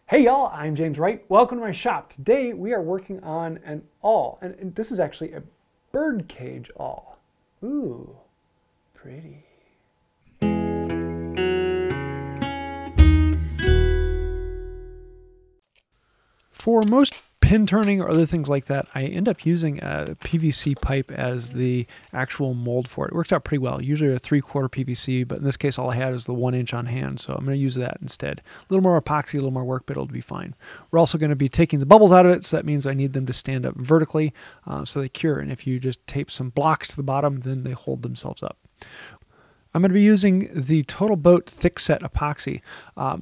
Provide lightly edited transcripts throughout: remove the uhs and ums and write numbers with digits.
Hey y'all, I'm James Wright. Welcome to my shop. Today we are working on an awl, and this is actually a bird cage awl. Ooh, pretty. For most pin turning or other things like that, I end up using a PVC pipe as the actual mold for it. It works out pretty well. Usually a 3/4 PVC, but in this case all I had is the 1 inch on hand, so I'm going to use that instead. A little more epoxy, a little more work, but it'll be fine. We're also going to be taking the bubbles out of it, so that means I need them to stand up vertically so they cure. And if you just tape some blocks to the bottom, then they hold themselves up. I'm going to be using the Total Boat Thickset epoxy.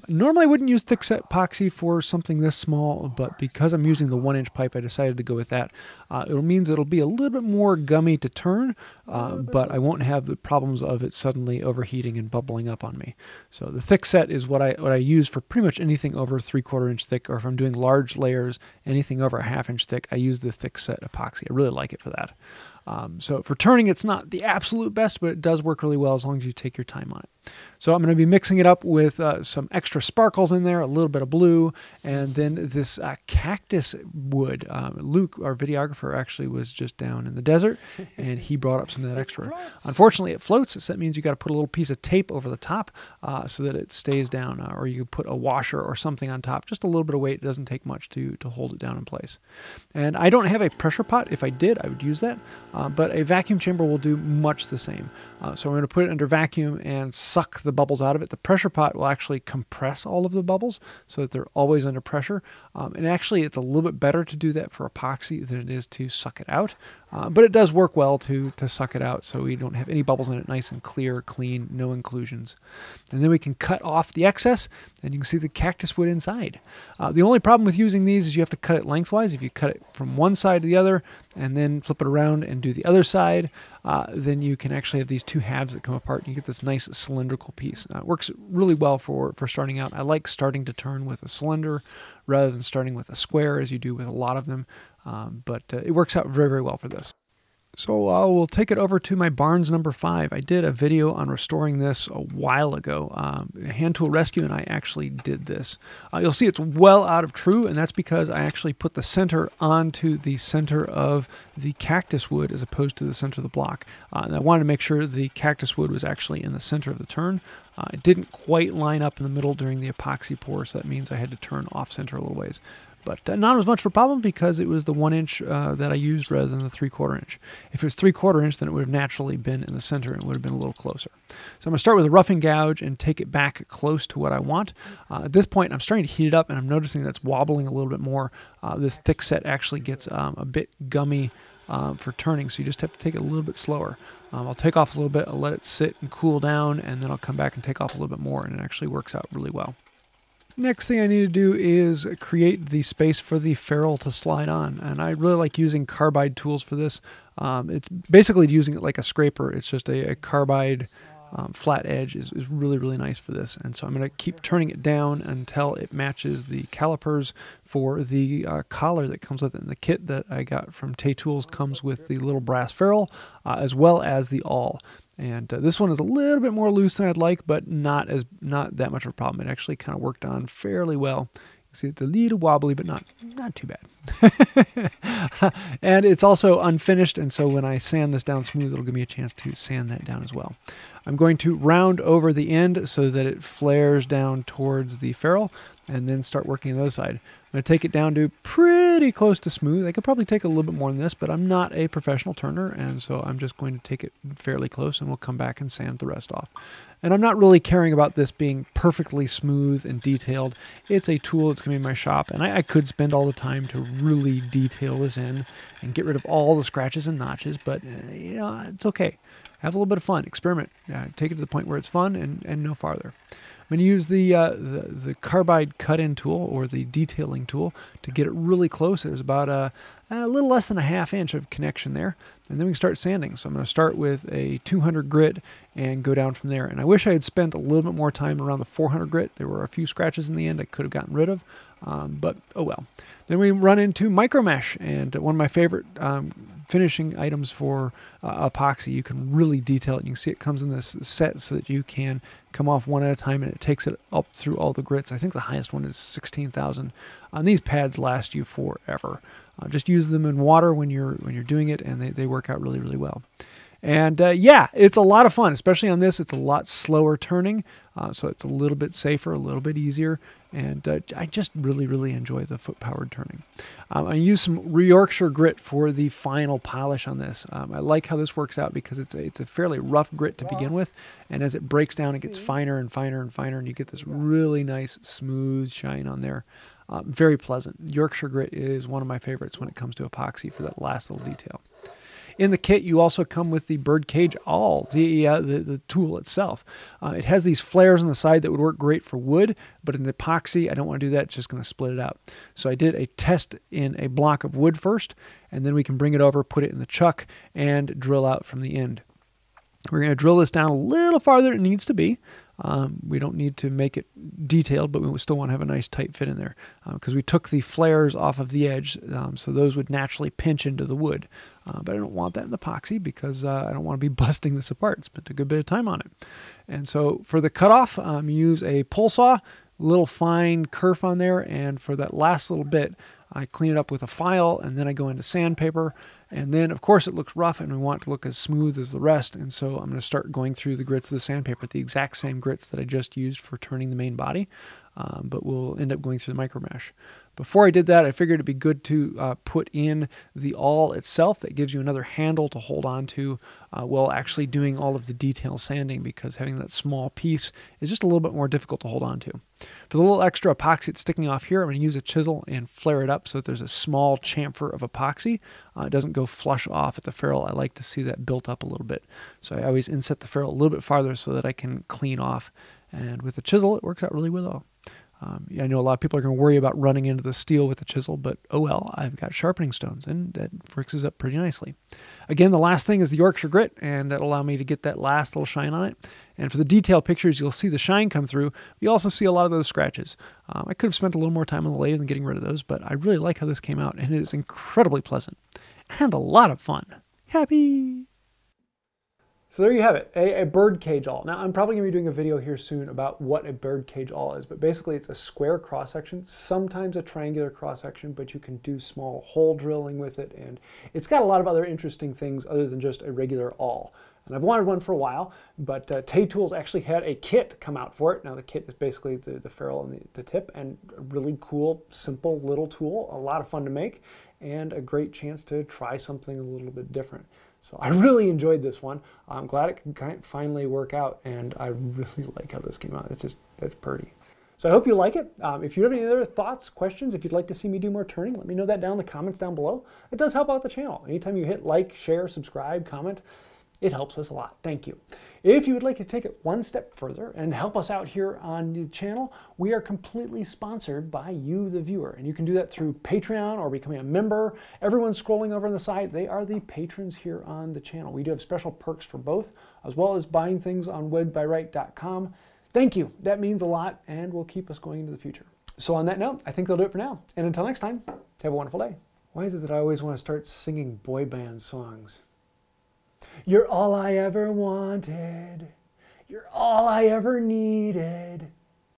Normally I wouldn't use thickset epoxy for something this small, but because I'm using the 1 inch pipe, I decided to go with that. It means it'll be a little bit more gummy to turn, but I won't have the problems of it suddenly overheating and bubbling up on me. So the thickset is what I use for pretty much anything over 3/4 inch thick, or if I'm doing large layers, anything over a 1/2 inch thick, I use the thickset epoxy. I really like it for that. So for turning, it's not the absolute best, but it does work really well as long as you take your time on it. So I'm going to be mixing it up with some extra sparkles in there, a little bit of blue, and then this cactus wood. Luke, our videographer, actually was just down in the desert, and he brought up some of that extra. Unfortunately, it floats, so that means you got to put a little piece of tape over the top so that it stays down, or you could put a washer or something on top. Just a little bit of weight. It doesn't take much to hold it down in place. And I don't have a pressure pot. If I did, I would use that. But a vacuum chamber will do much the same. So I'm going to put it under vacuum and suck the bubbles out of it. The pressure pot will actually compress all of the bubbles so that they're always under pressure. And actually, it's a little bit better to do that for epoxy than it is to suck it out. But it does work well to suck it out so we don't have any bubbles in it. Nice and clear, clean, no inclusions. And then we can cut off the excess, and you can see the cactus wood inside. The only problem with using these is you have to cut it lengthwise. If you cut it from one side to the other and then flip it around and do the other side, then you can actually have these two halves that come apart and you get this nice cylindrical piece. It works really well for starting out. I like starting to turn with a cylinder rather than starting with a square as you do with a lot of them, but it works out very, very well for this. So we'll take it over to my Barnes number 5. I did a video on restoring this a while ago. Hand Tool Rescue and I actually did this. You'll see it's well out of true, and that's because I actually put the center onto the center of the cactus wood as opposed to the center of the block. And I wanted to make sure the cactus wood was actually in the center of the turn. It didn't quite line up in the middle during the epoxy pour, so that means I had to turn off center a little ways. But not as much of a problem because it was the 1 inch that I used rather than the 3/4 inch. If it was 3/4 inch, then it would have naturally been in the center and would have been a little closer. So I'm going to start with a roughing gouge and take it back close to what I want. At this point, I'm starting to heat it up, and I'm noticing that it's wobbling a little bit more. This thick set actually gets a bit gummy for turning, so you just have to take it a little bit slower. I'll take off a little bit, I'll let it sit and cool down, and then I'll come back and take off a little bit more, and it actually works out really well. Next thing I need to do is create the space for the ferrule to slide on, and I really like using carbide tools for this. It's basically using it like a scraper. It's just a carbide flat edge is really, really nice for this. And so I'm going to keep turning it down until it matches the calipers for the collar that comes with it. And the kit that I got from Tay Tools comes with the little brass ferrule as well as the awl. And this one is a little bit more loose than I'd like, but not that much of a problem. It actually kind of worked on fairly well. You see it's a little wobbly, but not too bad. And it's also unfinished, and so when I sand this down smooth, it'll give me a chance to sand that down as well. I'm going to round over the end so that it flares down towards the ferrule, and then start working on the other side. I'm going to take it down to pretty close to smooth. I could probably take a little bit more than this, but I'm not a professional turner, and so I'm just going to take it fairly close, and we'll come back and sand the rest off. And I'm not really caring about this being perfectly smooth and detailed. It's a tool that's going to be in my shop, and I could spend all the time to really detail this in and get rid of all the scratches and notches, but you know, it's okay. Have a little bit of fun, experiment, take it to the point where it's fun and no farther. I'm going to use the carbide cut-in tool or the detailing tool to get it really close. There's about a little less than a 1/2 inch of connection there, and then we can start sanding. So I'm going to start with a 200 grit and go down from there. And I wish I had spent a little bit more time around the 400 grit. There were a few scratches in the end I could have gotten rid of, but oh well. Then we run into micro mesh, and one of my favorite finishing items for epoxy, you can really detail it. You can see it comes in this set so that you can come off one at a time, and it takes it up through all the grits. I think the highest one is 16,000. And these pads last you forever. Just use them in water when you're doing it, and they work out really, really well. And yeah, it's a lot of fun, especially on this. It's a lot slower turning, so it's a little bit safer, a little bit easier. And I just really, really enjoy the foot-powered turning. I use some Yorkshire grit for the final polish on this. I like how this works out because it's a fairly rough grit to begin with, and as it breaks down, it gets finer and finer and finer, and you get this really nice, smooth shine on there. Very pleasant. Yorkshire grit is one of my favorites when it comes to epoxy for that last little detail. In the kit, you also come with the Bird Cage Awl, the tool itself. It has these flares on the side that would work great for wood, but in the epoxy, I don't want to do that. It's just going to split it out. So I did a test in a block of wood first, and then we can bring it over, put it in the chuck, and drill out from the end. We're going to drill this down a little farther than it needs to be. We don't need to make it detailed, but we still want to have a nice tight fit in there because we took the flares off of the edge, so those would naturally pinch into the wood. But I don't want that in the epoxy because I don't want to be busting this apart. Spent a good bit of time on it. And so for the cutoff, use a pull saw, little fine kerf on there, and for that last little bit, I clean it up with a file, and then I go into sandpaper. And then, of course, it looks rough, and we want it to look as smooth as the rest. And so I'm going to start going through the grits of the sandpaper, the exact same grits that I just used for turning the main body, but we'll end up going through the micro mesh. Before I did that, I figured it'd be good to put in the awl itself. That gives you another handle to hold on to while actually doing all of the detail sanding, because having that small piece is just a little bit more difficult to hold on to. For the little extra epoxy that's sticking off here, I'm going to use a chisel and flare it up so that there's a small chamfer of epoxy. It doesn't go flush off at the ferrule. I like to see that built up a little bit. So I always inset the ferrule a little bit farther so that I can clean off. And with the chisel, it works out really well. I know a lot of people are going to worry about running into the steel with the chisel, but oh well, I've got sharpening stones, and that fixes up pretty nicely. Again, the last thing is the Yorkshire grit, and that'll allow me to get that last little shine on it. And for the detail pictures, you'll see the shine come through. You also see a lot of those scratches. I could have spent a little more time on the lathe and getting rid of those, but I really like how this came out, and it is incredibly pleasant and a lot of fun. Happy! So there you have it, a bird cage awl. Now, I'm probably going to be doing a video here soon about what a bird cage awl is, but basically it's a square cross-section, sometimes a triangular cross-section, but you can do small hole drilling with it, and it's got a lot of other interesting things other than just a regular awl. And I've wanted one for a while, but Tay Tools actually had a kit come out for it. Now, the kit is basically the ferrule and the tip, and a really cool, simple little tool, a lot of fun to make, and a great chance to try something a little bit different. So I really enjoyed this one. I'm glad it can finally work out, and I really like how this came out. That's pretty. So I hope you like it. If you have any other thoughts, questions, if you'd like to see me do more turning, let me know that down in the comments down below. It does help out the channel. Anytime you hit like, share, subscribe, comment, it helps us a lot. Thank you. If you would like to take it one step further and help us out here on the channel, we are completely sponsored by you, the viewer. And you can do that through Patreon or becoming a member. Everyone scrolling over on the side, they are the patrons here on the channel. We do have special perks for both, as well as buying things on webbywright.com. Thank you. That means a lot and will keep us going into the future. So on that note, I think that'll do it for now. And until next time, have a wonderful day. Why is it that I always want to start singing boy band songs? You're all I ever wanted. You're all I ever needed.